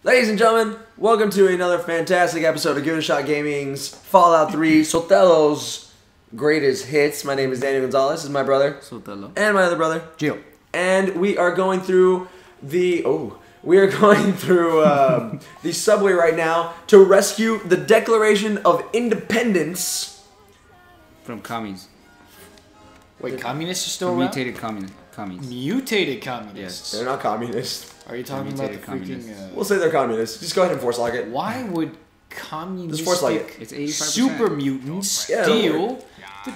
Ladies and gentlemen, welcome to another fantastic episode of Give It a Shot Gaming's Fallout 3 Sotelo's greatest hits. My name is Daniel Gonzalez. This is my brother Sotelo. And my other brother Gio. And we are going through the the subway right now to rescue the Declaration of Independence From commies. Wait, communists are still around? Mutated commies. Mutated communists. They're not communists. Are you talking about the Mutated freaking... We'll say they're communists. Just go ahead and force lock it. Why would Force lock communistic it. It's 85%. super mutants steal the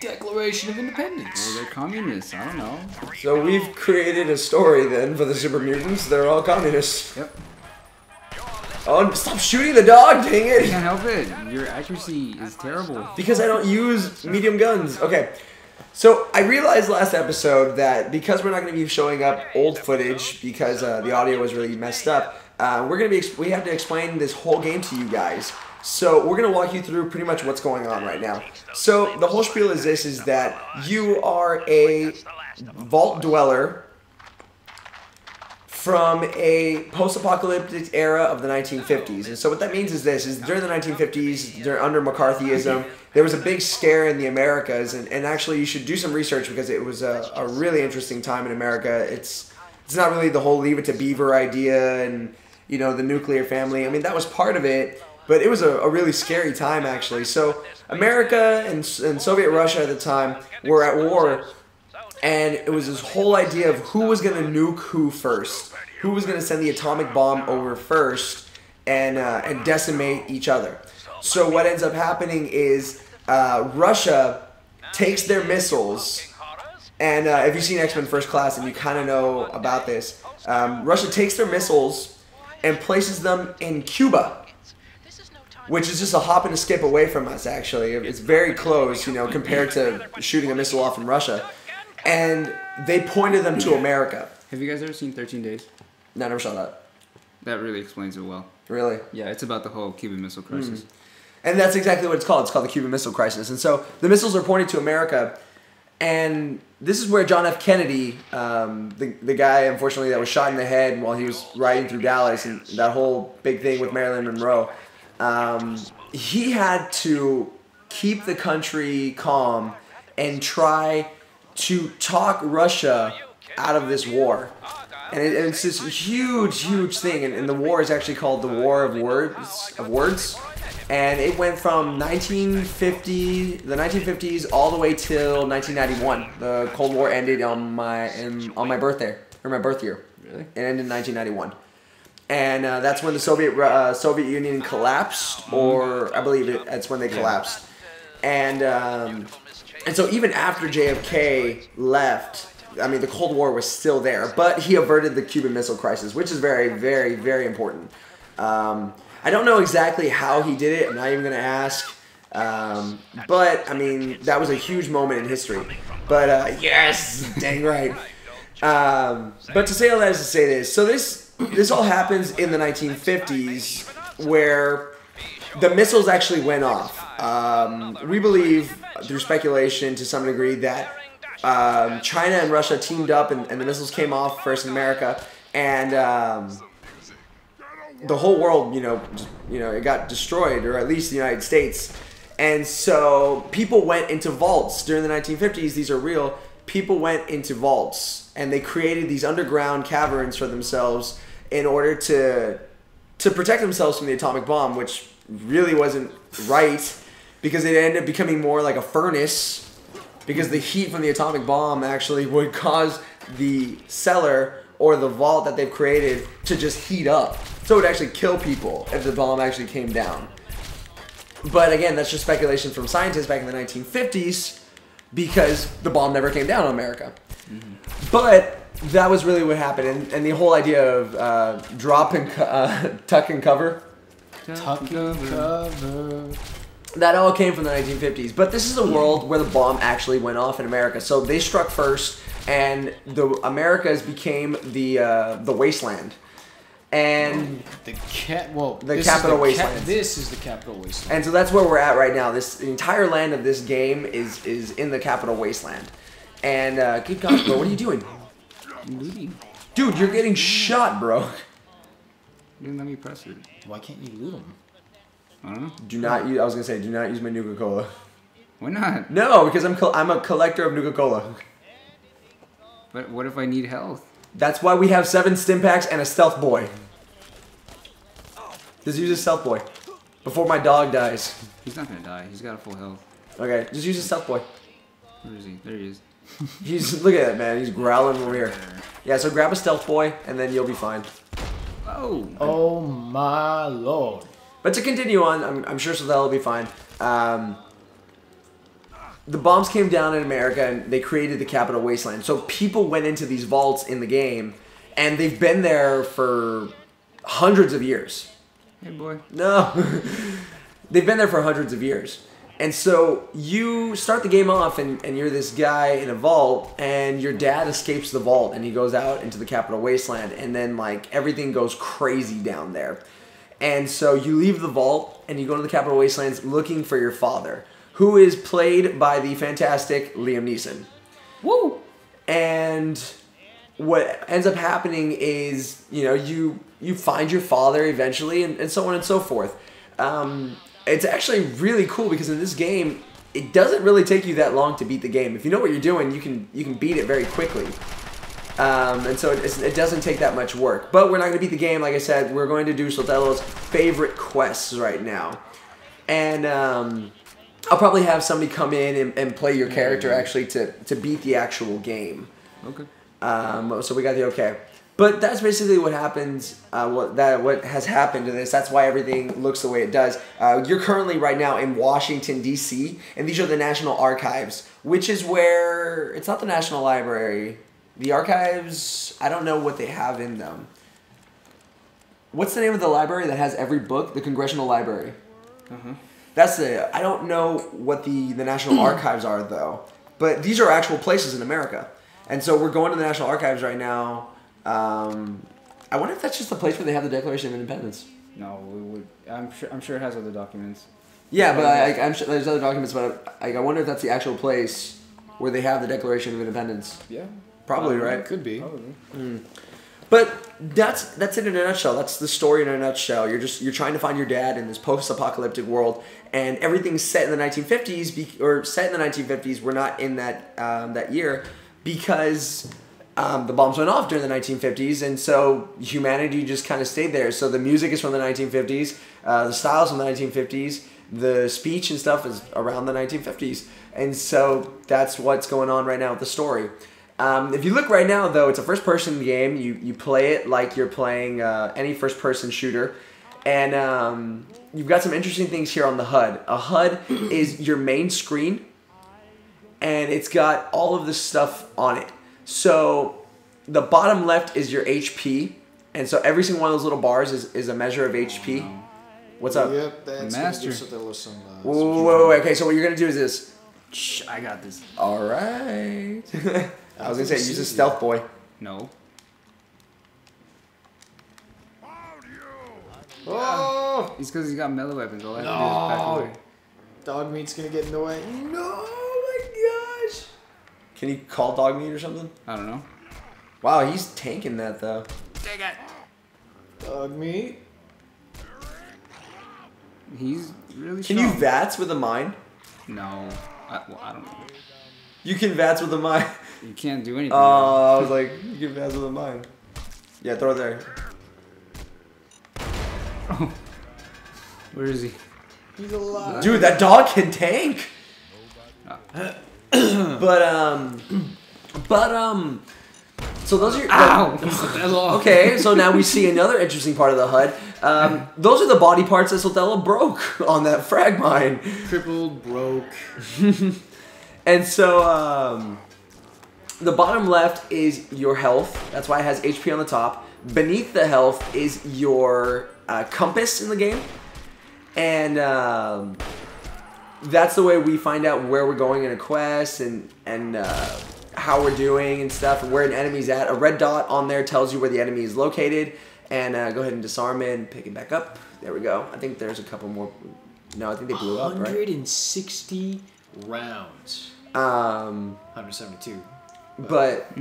Declaration of Independence? Well, they're communists. I don't know. So we've created a story then for the super mutants. They're all communists. Yep. Oh, stop shooting the dog, dang I it! can't help it. Your accuracy is terrible. Because I don't use medium guns. Okay. So I realized last episode that because we're not going to be showing up old footage because the audio was really messed up, we have to explain this whole game to you guys. So we're going to walk you through pretty much what's going on right now. So the whole spiel is this: is that you are a vault dweller from a post-apocalyptic era of the 1950s. And so what that means is this: is during the 1950s, under McCarthyism, there was a big scare in the Americas, and actually you should do some research because it was a really interesting time in America. It's not really the whole Leave It to Beaver idea and, you know, the nuclear family. I mean, that was part of it, but it was a really scary time, actually. So America and Soviet Russia at the time were at war, and it was this whole idea of who was going to nuke who first, who was going to send the atomic bomb over first and decimate each other. So what ends up happening is Russia takes their missiles, and if you've seen X-Men First Class and you kind of know about this, Russia takes their missiles and places them in Cuba, which is just a hop and a skip away from us, actually. It's very close, you know, compared to shooting a missile off from Russia. And they pointed them to America. Have you guys ever seen 13 Days? No, I never saw that. That really explains it well. Really? Yeah, it's about the whole Cuban Missile Crisis. And that's exactly what it's called. It's called the Cuban Missile Crisis. And so the missiles are pointed to America. And this is where John F. Kennedy, the guy, unfortunately, that was shot in the head while he was riding through Dallas, and that whole big thing with Marilyn Monroe, he had to keep the country calm and try to talk Russia out of this war. And it's this huge, huge thing. And the war is actually called the War of Words. And it went from the 1950s all the way till 1991. The Cold War ended on my birthday, or my birth year. Really? It ended in 1991. And that's when the Soviet Union collapsed, or I believe that's when they collapsed. And so even after JFK left, I mean, the Cold War was still there, but he averted the Cuban Missile Crisis, which is very, very, very important. I don't know exactly how he did it. I'm not even going to ask. But, I mean, that was a huge moment in history. But, yes, dang right. But to say all that is to say this. So this all happens in the 1950s, where the missiles actually went off. We believe, through speculation to some degree, that China and Russia teamed up and the missiles came off first in America, and the whole world, it got destroyed, or at least the United States. And so people went into vaults during the 1950s. These are real. People went into vaults, and they created these underground caverns for themselves in order to protect themselves from the atomic bomb, which really wasn't right, because it ended up becoming more like a furnace, because the heat from the atomic bomb actually would cause the cellar or the vault that they've created to just heat up. So it would actually kill people if the bomb actually came down. But again, that's just speculation from scientists back in the 1950s, because the bomb never came down on America. But that was really what happened. And the whole idea of tuck and cover. Tuck and cover. That all came from the 1950s. But this is a world where the bomb actually went off in America. So they struck first, and the Americas became the wasteland. And the capital wasteland. This is the capital wasteland. And so that's where we're at right now. The entire land of this game is in the capital wasteland. And good God, bro, what are you doing? Looting. Dude, you're getting shot, bro. You didn't let me press it. Why can't you loot them? I don't know. Do not use. I was gonna say, do not use my Nuka-Cola. Why not? No, because I'm a collector of Nuka-Cola. But what if I need health? That's why we have 7 stim packs and a stealth boy. Just use a stealth boy before my dog dies. He's not gonna die. He's got a full health. Okay, just use a stealth boy. Where is he? There he is. He's look at that man. He's growling over here. Yeah, so grab a stealth boy and then you'll be fine. Oh. Oh my lord. But to continue on, I'm sure Sotelo will be fine. The bombs came down in America and they created the Capital Wasteland. So people went into these vaults in the game and they've been there for hundreds of years. Hey, boy. No. They've been there for hundreds of years. And so you start the game off and you're this guy in a vault and your dad escapes the vault and he goes out into the Capital Wasteland and then like everything goes crazy down there. And so you leave the vault and you go to the Capital Wastelands looking for your father, who is played by the fantastic Liam Neeson. Woo! And what ends up happening is, you know, you find your father eventually and so on and so forth. It's actually really cool because in this game, it doesn't really take you that long to beat the game. If you know what you're doing, you can beat it very quickly. And so it doesn't take that much work. But we're not going to beat the game. Like I said, we're going to do Sotelo's favorite quests right now. And I'll probably have somebody come in and play your character actually to beat the actual game. Okay. So we got the okay. But that's basically what happens, what has happened to this. That's why everything looks the way it does. You're currently right now in Washington, D.C., and these are the National Archives, which is where, it's not the National Library. The archives, I don't know what they have in them. What's the name of the library that has every book? The Congressional Library. Uh-huh. That's I don't know what the National Archives are, though. But these are actual places in America. And so we're going to the National Archives right now. I wonder if that's just the place where they have the Declaration of Independence. No, we would. I'm sure it has other documents. Yeah, but I'm sure there's other documents. But I wonder if that's the actual place where they have the Declaration of Independence. Yeah. Probably, right? Could be. Probably. But that's it in a nutshell. That's the story in a nutshell. You're trying to find your dad in this post-apocalyptic world, and everything's set in the 1950s, or set in the 1950s. We're not in that year because the bombs went off during the 1950s, and so humanity just kind of stayed there. So the music is from the 1950s, the styles from the 1950s, the speech and stuff is around the 1950s, and so that's what's going on right now with the story. If you look right now, though, it's a first-person game. You play it like you're playing any first-person shooter, and you've got some interesting things here on the HUD. A HUD is your main screen, and it's got all of this stuff on it. So the bottom left is your HP, and so every single one of those little bars is a measure of HP. no. What's up? Yep, that's Master. Wait. Okay, so what you're going to do is this. Shh, I got this. All right. I was going to say, use a stealth boy. No. Oh! It's because he's got melee weapons. All I have to do is back away. Dog meat's gonna get in the way. No, my gosh. Can you call dog meat or something? I don't know. Wow, he's tanking that, though. Take it. Dog meat. He's really Can strong. you VATS with a mine? No. I don't know. You can VATS with a mine. You can't do anything. I was like, you can VATS with a mine. Yeah, throw it there. Oh. Where is he? He's alive. Dude, that dog can tank. So those are your... Ow! Okay, so now we see another interesting part of the HUD. Those are the body parts that Sotelo broke on that frag mine. Crippled, broke. And so, the bottom left is your health. That's why it has HP on the top. Beneath the health is your compass in the game. And that's the way we find out where we're going in a quest and how we're doing and stuff, and where an enemy's at. A red dot on there tells you where the enemy is located. And go ahead and disarm it and pick it back up. There we go. I think there's a couple more. No, I think they blew up, right? 160 rounds. 172. But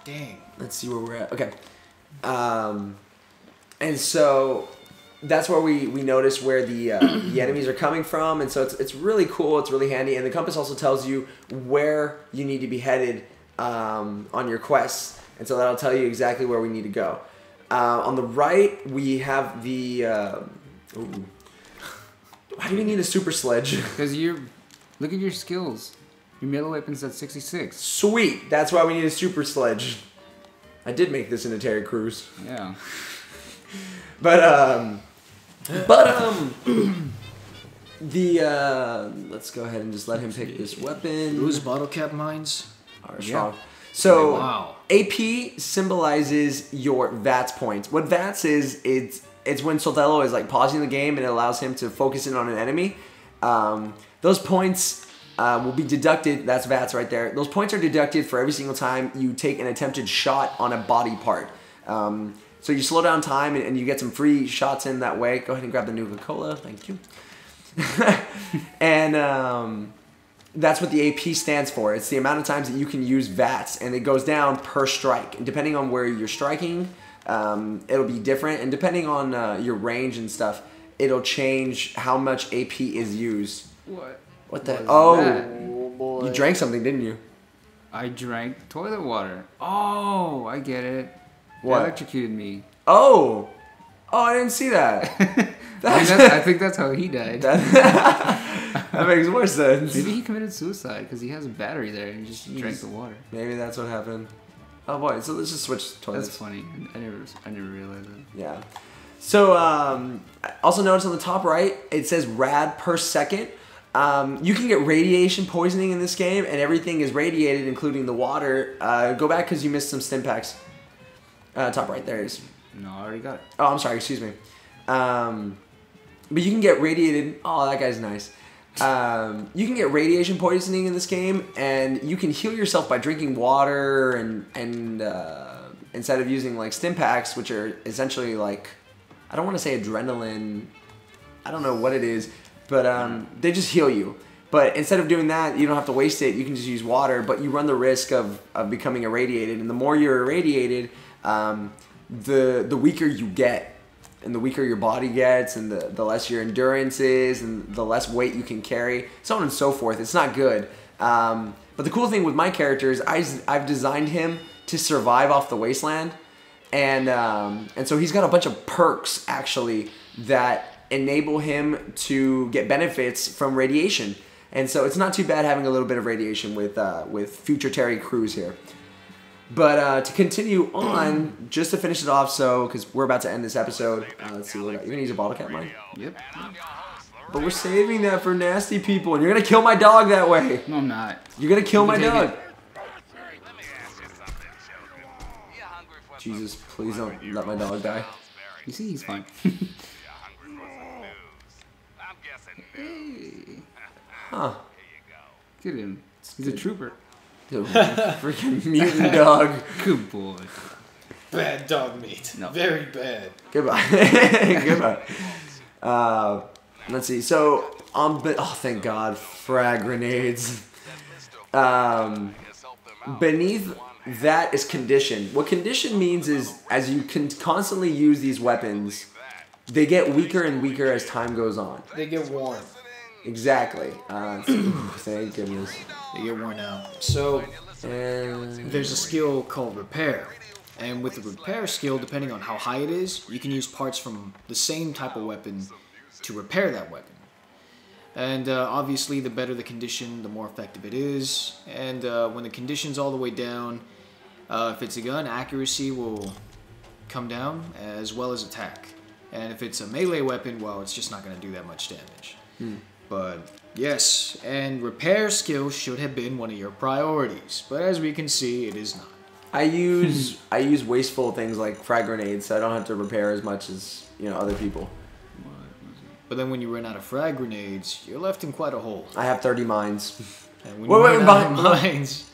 Dang. let's see where we're at. Okay. And so that's where we notice where the enemies are coming from, and so it's really cool. It's really handy, and the compass also tells you where you need to be headed on your quests, and so that'll tell you exactly where we need to go. On the right, we have the. Why do we need a super sledge? Because look at your skills. Your melee weapon's at 66. Sweet. That's why we need a super sledge. I did make this in a Terry Crews. Yeah. But let's go ahead and just let him pick this weapon. Those bottle cap mines are strong. Yeah. So wow. AP symbolizes your VATS points. What VATS is, it's when Sotelo is like pausing the game and it allows him to focus in on an enemy. Those points will be deducted. That's VATS right there. Those points are deducted for every single time you take an attempted shot on a body part. So you slow down time and you get some free shots in that way. Go ahead and grab the Nuka-Cola. Thank you. And that's what the AP stands for. It's the amount of times that you can use VATS, and it goes down per strike. And depending on where you're striking, it'll be different. And depending on your range and stuff, it'll change how much AP is used. What the? Oh, boy. You drank something, didn't you? I drank toilet water. Oh, I get it. What? It electrocuted me. Oh, I didn't see that. I think that's how he died. That makes more sense. Maybe he committed suicide because he has a battery there and he just drank the water. Maybe that's what happened. Oh boy, so let's just switch toilets. That's funny. I never realized that. Yeah. So also notice on the top right, it says rad per second. You can get radiation poisoning in this game, and everything is radiated, including the water. Go back because you missed some stim packs. Top right, there it is. No, I already got it. Oh, I'm sorry, excuse me. But you can get radiated. Oh, that guy's nice. You can get radiation poisoning in this game, and you can heal yourself by drinking water and instead of using like stim packs, which are essentially like, I don't want to say adrenaline. I don't know what it is, but they just heal you. But instead of doing that, you don't have to waste it. You can just use water, but you run the risk of becoming irradiated. And the more you're irradiated, the weaker you get. And the weaker your body gets, and the less your endurance is, and the less weight you can carry, so on and so forth. It's not good. But the cool thing with my character is I've designed him to survive off the wasteland. And so he's got a bunch of perks, actually, that enable him to get benefits from radiation. And so it's not too bad having a little bit of radiation with future Terry Crews here. But to continue on, just to finish it off, because we're about to end this episode. Let's see, you're going to use a bottle cap mine? Yep. But we're saving that for nasty people, and you're going to kill my dog that way. No, I'm not. You're going to kill my take dog. it. Jesus, please don't let my dog die. You see, he's fine. Hey. Huh. Get him. He's a trooper. Freaking mutant dog. Good boy. Bad dog meat. No. Very bad. Goodbye. Goodbye. Let's see. So, thank God, frag grenades. Beneath that is condition. What condition means is, as you can constantly use these weapons, they get weaker and weaker as time goes on. They get worn. Exactly. Thank goodness. They get worn out. So, there's a skill called repair. And with the repair skill, depending on how high it is, you can use parts from the same type of weapon to repair that weapon. And obviously, the better the condition, the more effective it is. And when the condition's all the way down, if it's a gun, accuracy will come down as well as attack. And if it's a melee weapon, well, it's just not going to do that much damage. But yes, and repair skill should have been one of your priorities. But as we can see, it is not. I use wasteful things like frag grenades, so I don't have to repair as much as other people. But then when you run out of frag grenades, you're left in quite a hole. I have 30 mines. And when you run out of mines,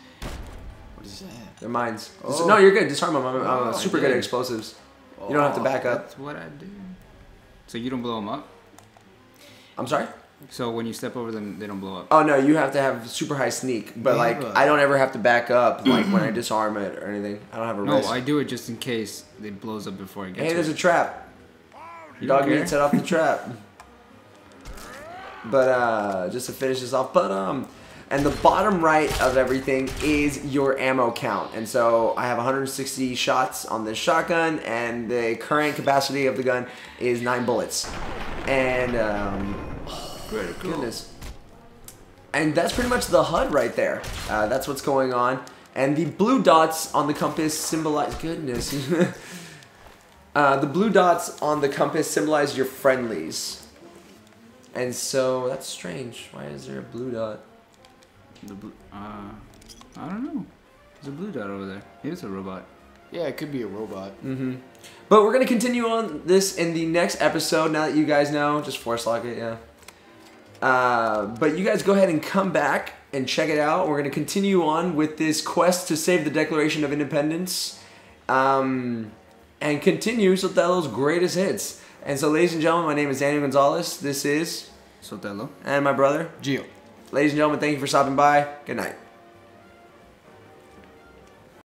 what is that? They're mines. Oh. No, you're good. Disarm them. I'm Oh, super good at explosives. You don't have to back up. That's what I do. So you don't blow them up? I'm sorry? So when you step over them, they don't blow up? Oh, no, you have to have super high sneak. But, I don't ever have to back up, when I disarm it or anything. I don't have a risk. No, I do it just in case it blows up before I get to Hey, there's it. a trap. You don't Dog meat care? set off the trap. But just to finish this off, and the bottom right of everything is your ammo count. And so I have 160 shots on this shotgun, and the current capacity of the gun is 9 bullets. And goodness. And that's pretty much the HUD right there. That's what's going on. And the blue dots on the compass symbolize goodness. The blue dots on the compass symbolize your friendlies. And so that's strange. Why is there a blue dot? I don't know. There's a blue dot over there. Maybe it's a robot. Yeah, it could be a robot. Mm-hmm. But we're gonna continue on this in the next episode. Now that you guys know, just force lock it, yeah. But you guys go ahead and come back and check it out. We're gonna continue on with this quest to save the Declaration of Independence, and continue Sotelo's greatest hits. And so, ladies and gentlemen, my name is Daniel Gonzalez. This is Sotelo. and my brother Gio. Ladies and gentlemen, thank you for stopping by. Good night.